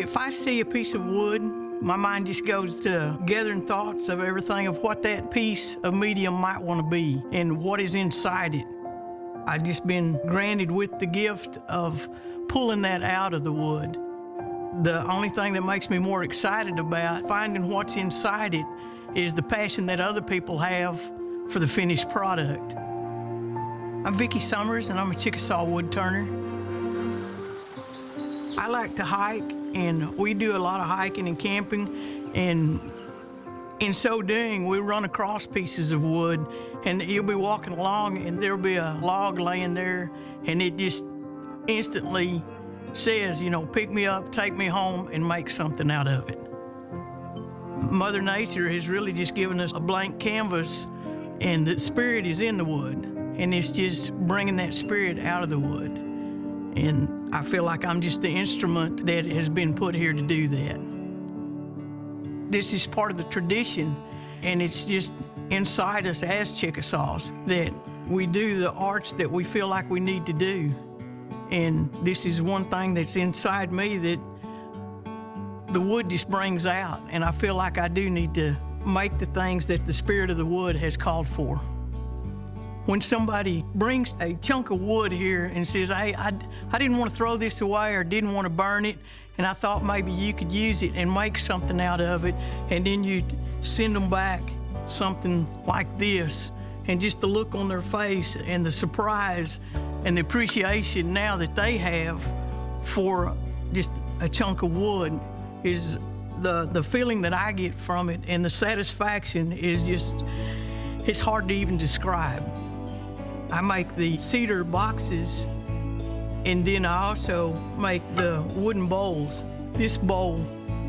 If I see a piece of wood, my mind just goes to gathering thoughts of everything of what that piece of medium might want to be and what is inside it. I've just been granted with the gift of pulling that out of the wood. The only thing that makes me more excited about finding what's inside it is the passion that other people have for the finished product. I'm Vicki Somers, and I'm a Chickasaw woodturner. I like to hike, and we do a lot of hiking and camping, and in so doing, we run across pieces of wood, and you'll be walking along, and there'll be a log laying there, and it just instantly says, pick me up, take me home, and make something out of it. Mother Nature has really just given us a blank canvas, and the spirit is in the wood, and it's just bringing that spirit out of the wood. And I feel like I'm just the instrument that has been put here to do that. This is part of the tradition, and it's just inside us as Chickasaws that we do the arts that we feel like we need to do. And this is one thing that's inside me that the wood just brings out, and I feel like I do need to make the things that the spirit of the wood has called for. When somebody brings a chunk of wood here and says, hey, I didn't want to throw this away or didn't want to burn it, and I thought maybe you could use it and make something out of it, and then you send them back something like this, and just the look on their face and the surprise and the appreciation now that they have for just a chunk of wood is the feeling that I get from it, and the satisfaction is just, it's hard to even describe. I make the cedar boxes, and then I also make the wooden bowls. This bowl,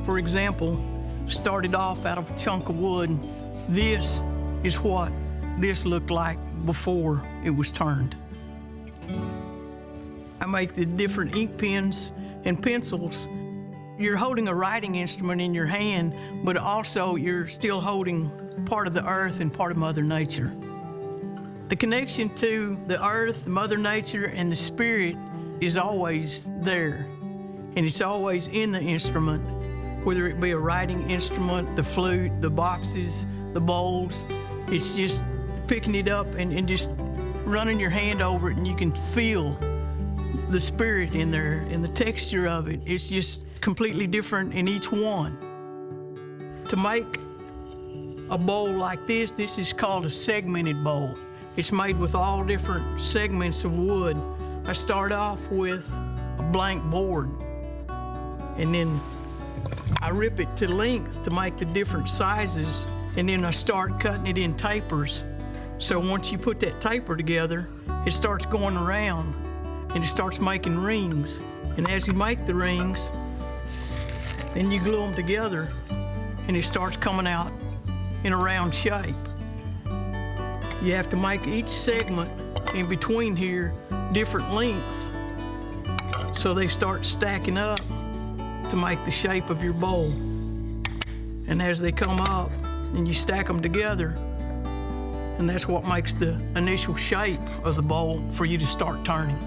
for example, started off out of a chunk of wood. This is what this looked like before it was turned. I make the different ink pens and pencils. You're holding a writing instrument in your hand, but also you're still holding part of the earth and part of Mother Nature. The connection to the earth, Mother Nature, and the spirit is always there, and it's always in the instrument, whether it be a writing instrument, the flute, the boxes, the bowls. It's just picking it up and just running your hand over it, and you can feel the spirit in there and the texture of it. It's just completely different in each one. To make a bowl like this is called a segmented bowl. It's made with all different segments of wood. I start off with a blank board, and then I rip it to length to make the different sizes, and then I start cutting it in tapers. So once you put that taper together, it starts going around, and it starts making rings. And as you make the rings, then you glue them together, and it starts coming out in a round shape. You have to make each segment in between here different lengths, so they start stacking up to make the shape of your bowl. And as they come up, then you stack them together, and that's what makes the initial shape of the bowl for you to start turning.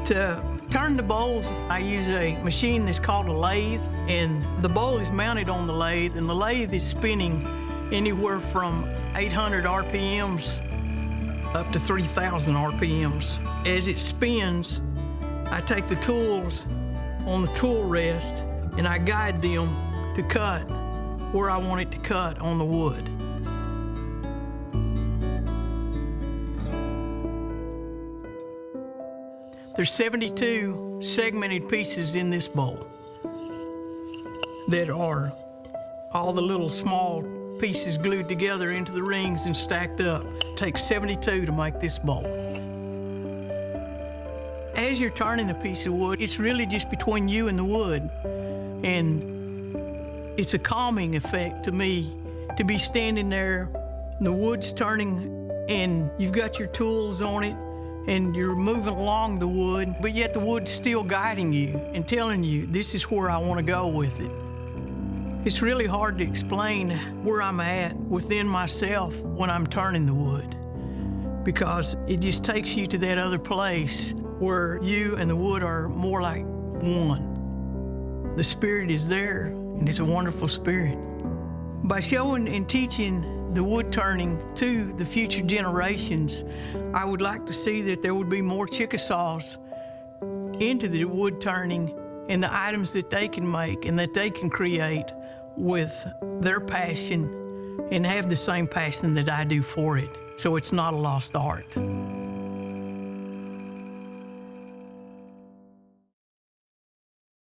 To turn the bowls, I use a machine that's called a lathe, and the bowl is mounted on the lathe, and the lathe is spinning anywhere from 800 RPMs up to 3,000 RPMs. As it spins, I take the tools on the tool rest and I guide them to cut where I want it to cut on the wood. There's 72 segmented pieces in this bowl that are all the little small pieces glued together into the rings and stacked up. It takes 72 to make this bowl. As you're turning a piece of wood, it's really just between you and the wood. And it's a calming effect to me to be standing there, the wood's turning, and you've got your tools on it, and you're moving along the wood, but yet the wood's still guiding you and telling you, this is where I want to go with it. It's really hard to explain where I'm at within myself when I'm turning the wood, because it just takes you to that other place where you and the wood are more like one. the spirit is there, and it's a wonderful spirit. By showing and teaching the wood turning to the future generations, I would like to see that there would be more Chickasaws into the wood turning and the items that they can make and that they can create with their passion and have the same passion that I do for it. So it's not a lost art.